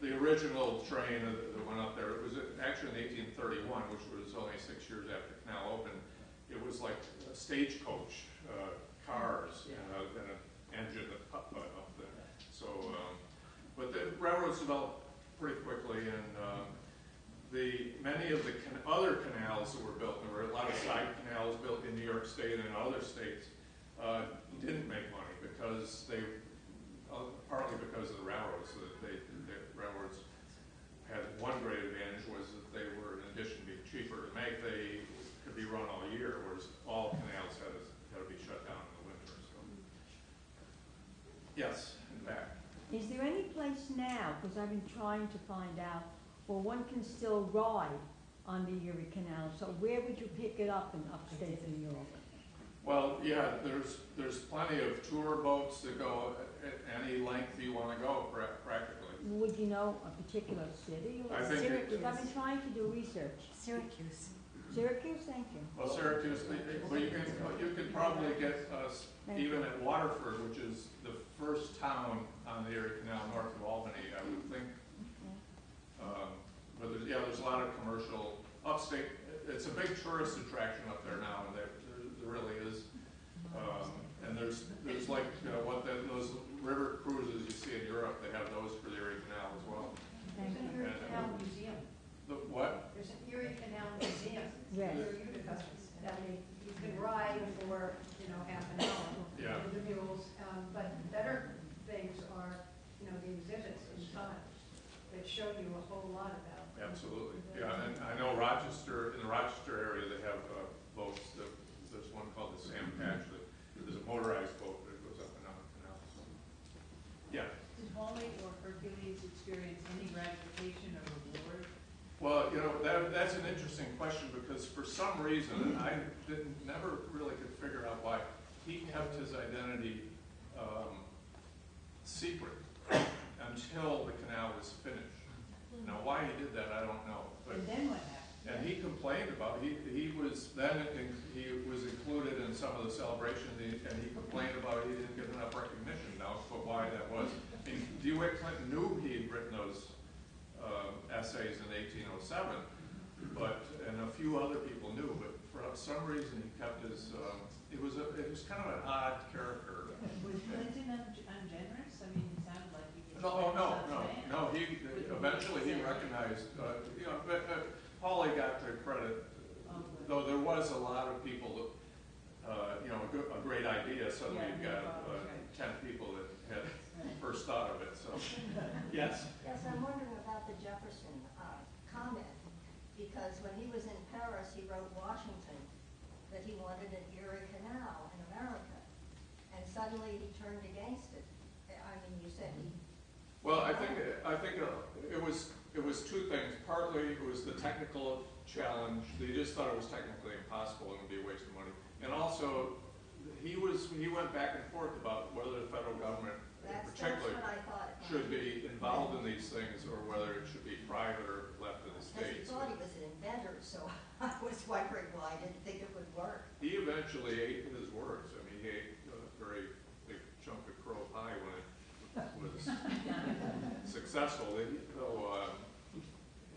the original train that went up there, it was actually in 1831, which was only 6 years after the canal opened. It was like a stagecoach, cars, and an engine up there. So, but the railroads developed pretty quickly, and many of the other canals that were built, there were a lot of side canals built in New York State and other states, didn't make money because partly because of the railroads. The railroads had one great advantage was that they were, in addition to being cheaper to make, they could be run all year, whereas all canals had to be shut down in the winter. So, yes, in fact. Is there any place now, because I've been trying to find out, where one can still ride on the Erie Canal? So where would you pick it up in upstate New York? Well, yeah, there's plenty of tour boats that go at any length you want to go, practically. would you know a particular city? I think Syracuse, I've been trying to do research. Syracuse. Syracuse, thank you. Well, Syracuse, but you can probably get us even at Waterford, which is the first town on the Erie Canal north of Albany, I would think. But there's a lot of commercial upstate. It's a big tourist attraction up there now, and there really is. And there's like those river cruises you see in Europe. They have those for the Erie Canal as well. Thank you. Erie Canal Museum. The what? There's an Erie Canal Museum. Yes. Where Utica, I mean, you can ride for, half an hour. Yeah. With the mules, but better things are, the exhibits inside that show you a whole lot about. Absolutely. Yeah, and I know in the Rochester area, they have boats. There's one called the Sam Patch. There's a motorized boat that goes up and down the canal. So. Yeah. Did Hawley or Hercules experience any gratification or reward? Well, that's an interesting question because for some reason, and I never really could figure out why, he kept his identity secret until the canal was finished. Now, why he did that, I don't know. But, And then what happened? and he complained about it. He was included in some of the celebrations, and he complained about he didn't get enough recognition now, but why that was. I mean, DeWitt Clinton knew he had written those essays in 1807, and a few other people knew, but for some reason he kept his. It was kind of an odd character. Was Clinton ungenerous? I mean, it sounded like he was. No. He eventually he recognized. But Hawley got the credit, though there was a lot of people that, a great idea. Suddenly you've got 10 people that had first thought of it. So, yes. Yes, I'm wondering about the Jefferson comment, because when he was in Paris, he wrote Washington that he wanted an Erie Canal in America, and suddenly he turned against it. I mean, you said he. Well, I think it was two things. Partly it was the technical challenge. They just thought it was technically impossible and would be a waste of money. And also, he went back and forth about whether the federal government, particularly, what I thought. should be involved in these things or whether it should be private or left to the Because he states. thought he was an inventor, so I was wondering why I didn't think it would work. He eventually ate his words. I mean, he ate a very big chunk of crow pie when it was successful. Though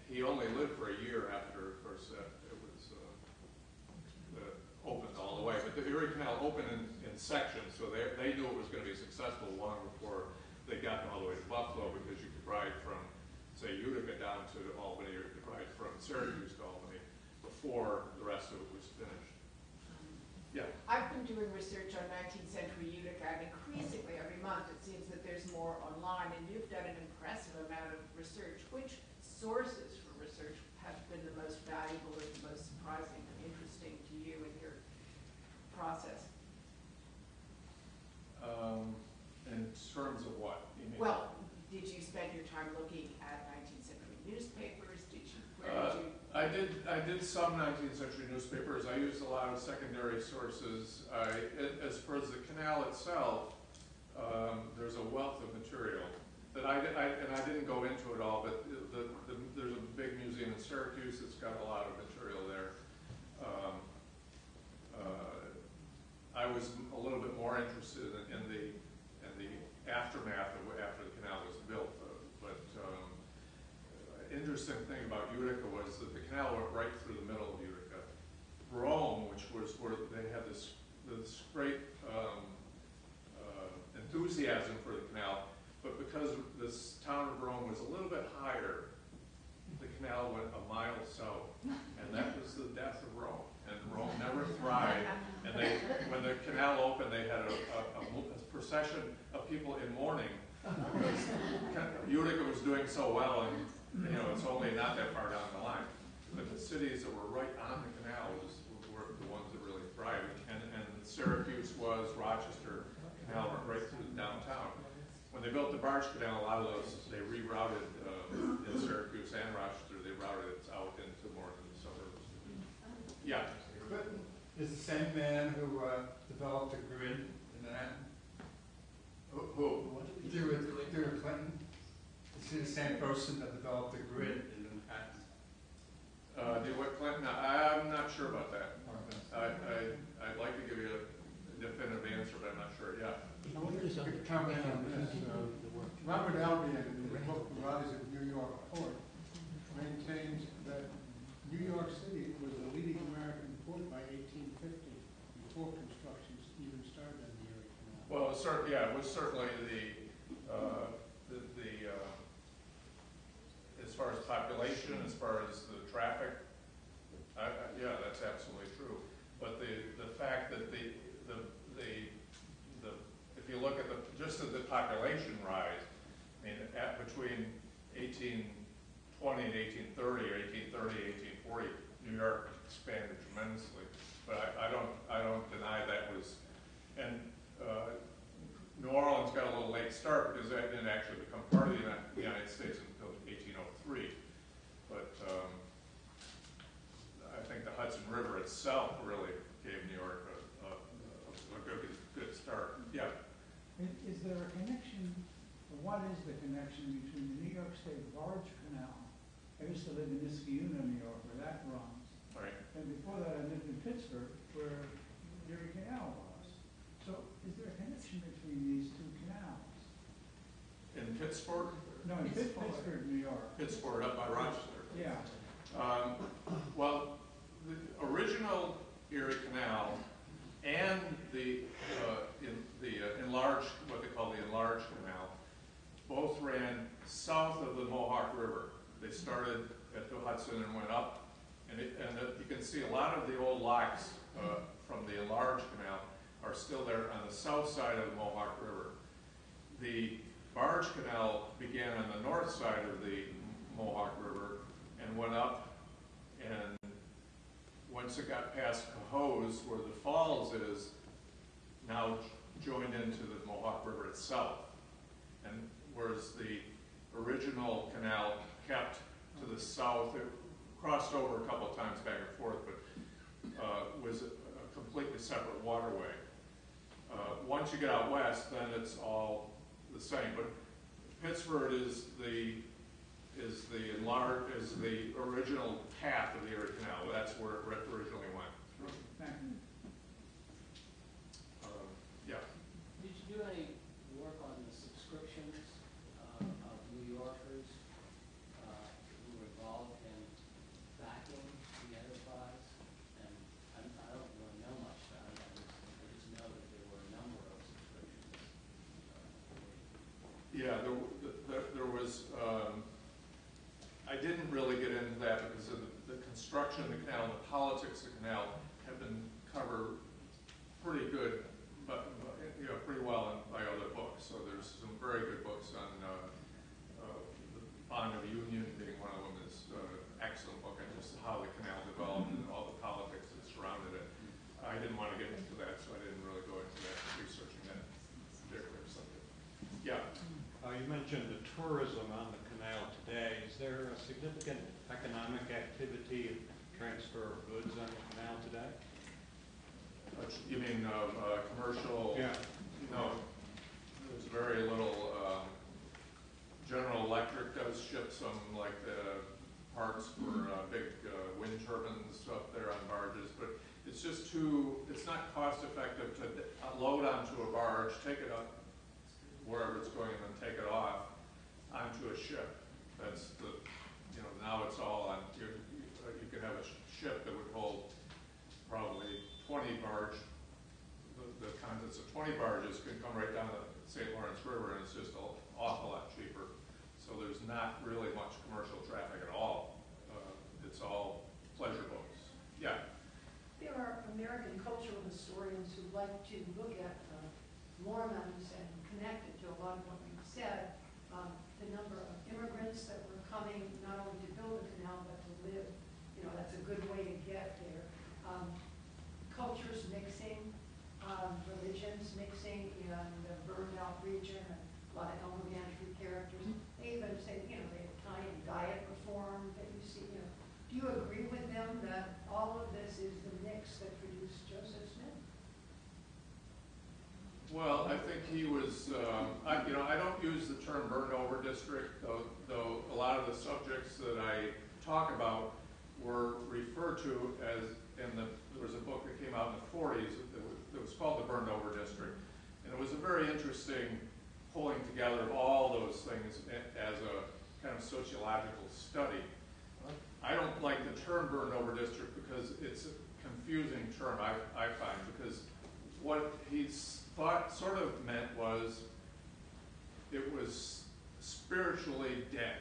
he only lived for a year after, of course, it was opened all the way. But the Erie Canal opened in sections, so they knew it was going to be successful long before they got all the way to Buffalo, because you could ride from, say, Utica down to Albany, or you could ride from Syracuse to Albany before the rest of it was finished. Yeah. I've been doing research on 19th century Utica, and increasingly every month it seems that there's more online, and you've done an impressive amount of research. Which sources for research have been the most valuable or the most surprising and interesting to you in your process? In terms of what? You mean? Well, did you spend your time looking at 19th century newspapers? Where did you? I did some 19th century newspapers. I used a lot of secondary sources. As far as the canal itself, there's a wealth of material that I didn't go into it all, but there's a big museum in Syracuse that's got a lot of material there. I was a little bit more interested in the aftermath of after the canal was built. But interesting thing about Utica was that the canal went right through the middle of Utica. Rome, which was where they had this great enthusiasm for the canal, but because this town of Rome was a little bit higher, the canal went a mile south, and that was the death of Rome. And Rome never thrived. And when the canal opened, they had a procession of people in mourning because Utica was doing so well, and it's only not that far down the line. But the cities that were right on the canal were the ones that really thrived. And Syracuse was, Rochester Canal went right through downtown. When they built the barge canal, a lot of those they rerouted in Syracuse and Rochester. They routed it out into more of the suburbs. Yeah. Clinton is the same man who developed the grid in Manhattan. Who? DeWitt Clinton. The Is he the same person that developed the grid in Manhattan? Did what Clinton? I'm not sure about that. I'd like to give you a definitive answer, but I'm not sure. Yeah. I wonder if you could comment on this. Robert Albion, in his book, The Rise of New York Port, maintains that New York City was the leading American port by 1850, before construction even started on the Erie Canal. Well, it was certainly as far as population, as far as the traffic, yeah, that's absolutely true. But the fact that if you look at just at the population rise, I mean, between 1820 and 1830, or 1830, 1840, New York expanded tremendously. But I don't deny that was, and New Orleans got a little late start because that didn't actually become part of the United States until 1803. But I think the Hudson River itself really gave New York a good start. Yeah. Is there a connection, or what is the connection between the New York State Barge Canal? I used to live in Niskayuna, New York, where that runs. Right. And before that, I lived in Pittsburgh, where Erie Canal was. So is there a connection between these two canals? In Pittsburgh? No, in Pittsburgh, New York. Pittsburgh, up by Rochester. Yeah. Well, the original Erie Canal and the enlarged, what they call the enlarged canal, both ran south of the Mohawk River. They started at the Hudson and went up, and you can see a lot of the old locks from the enlarged canal are still there on the south side of the Mohawk River. The barge canal began on the north side of the Mohawk River and went up, and once it got past Cohoes, where the falls is, now joined into the Mohawk River itself. And whereas the original canal kept to the south, it crossed over a couple of times back and forth, but was a completely separate waterway. Once you get out west, then it's all the same. But Pittsburgh is the original path of the Erie Canal. That's where it originally went. Thank you. Yeah. Did you do any work on the subscriptions of New Yorkers who were involved in backing the enterprise? And I don't really know much about it. I just know that there were a number of subscriptions. Yeah, there was. I didn't really get into that because of the construction of the canal and the politics of the canal have been covered pretty good, but pretty well by other books. So there's some very good books on the Bond of Union being one of them is excellent book, and just how the canal developed and all the politics that surrounded it. I didn't want to get into that, so I didn't really go into that, researching that particular subject. Yeah. You mentioned the tourism on the canal today. Is there a significant economic activity, transfer of goods on the canal today? You mean commercial? Yeah. No, there's very little. General Electric does ship some parts for big wind turbines up there on barges, but it's just it's not cost effective to load onto a barge, take it up wherever it's going, and then take it off onto a ship. That's now it's all on, you could have a ship that would hold probably 20 barge, the contents of 20 barges can come right down the St. Lawrence River, and it's just an awful lot cheaper. So there's not really much commercial traffic at all. It's all pleasure boats. Yeah? There are American cultural historians who like to look at Mormons and connect it to a lot of what you said, the number of immigrants that were coming not only to build a canal but to live. That's a good way to get there. Cultures mixing, religions mixing in the burned out region, and a lot of Elmer Gantry characters. They even say, they have Italian diet reform that you see. Do you agree with them that all of this is the mix that produced Joseph Smith? Well, I think he was, I don't use the term burned over district, though of the subjects that I talk about were referred to as, there was a book that came out in the 40s that was called The Burned Over District. And it was a very interesting pulling together of all those things as a kind of sociological study. I don't like the term burned over district because it's a confusing term, I find, because what he thought sort of meant was it was spiritually dead.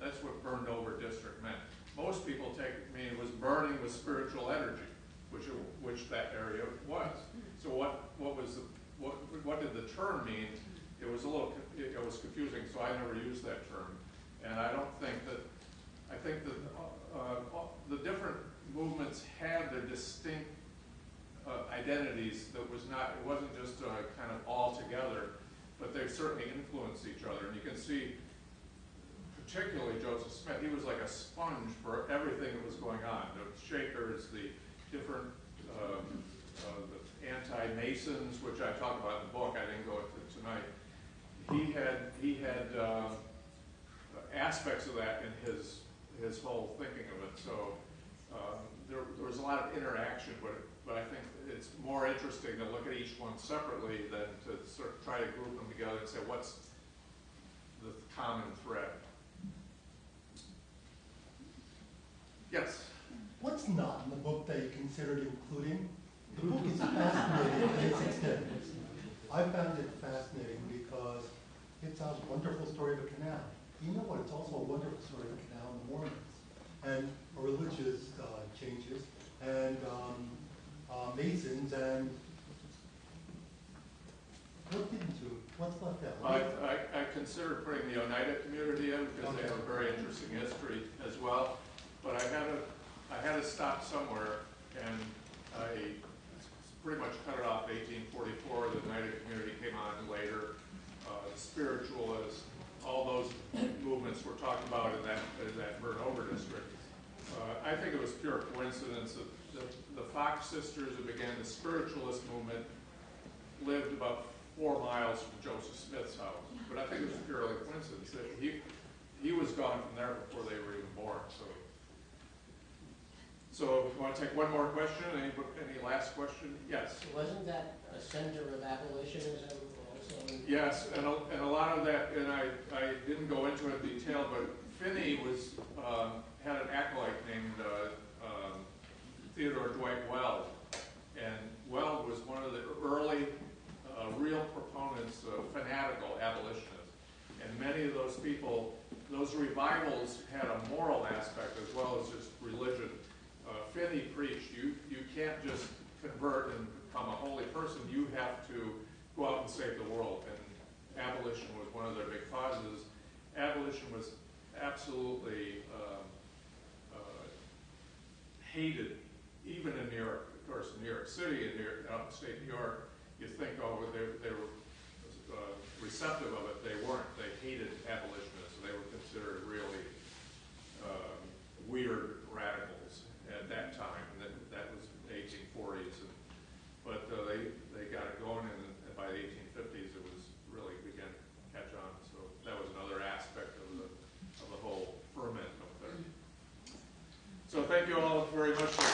That's what burned over district meant. Most people take it to mean it was burning with spiritual energy, which that area was. So what did the term mean? It was it was confusing, so I never used that term. And I think that the different movements had their distinct identities. It wasn't just kind of all together, but they certainly influenced each other. And you can see, particularly Joseph Smith, he was like a sponge for everything that was going on. The Shakers, the different the anti-Masons, which I talk about in the book. I didn't go into tonight. He had aspects of that in his whole thinking of it. So there was a lot of interaction, but I think it's more interesting to look at each one separately than to sort of try to group them together and say what's the common thread. Yes? What's not in the book that you considered including? The book is fascinating in its extent. I found it fascinating because it's a wonderful story of a canal. You know what? It's also a wonderful story of a canal in the Mormons and religious changes and Masons and what didn't you? What's left out? I considered putting the Oneida community in because they have a very interesting history as well. But I had to stop somewhere, and I pretty much cut it off at 1844. The Oneida community came on later. The spiritualists, all those movements were talked about in that burned over district. I think it was pure coincidence that the Fox sisters who began the spiritualist movement lived about 4 miles from Joseph Smith's house. But I think it was purely coincidence that he was gone from there before they were even born. So you want to take one more question? Any last question? Yes. So wasn't that a center of abolitionism also? Yes, and a lot of that, and I didn't go into it in detail, but Finney had an acolyte named Theodore Dwight Weld, and Weld was one of the early real proponents of fanatical abolitionists. And many of those people, those revivals had a moral aspect as well as just religion. Finney preached, you can't just convert and become a holy person, you have to go out and save the world. And abolition was one of their big causes. Abolition was absolutely hated, even in New York. Of course, in New York City, in upstate New York, you think, oh, they were receptive of it. They weren't. They hated abolitionists. They were considered really weird radicals at that time. And that was the 1840s. But they got it going, and by the 1850s, it was really began to catch on. So that was another aspect of the whole ferment up there. So thank you all very much for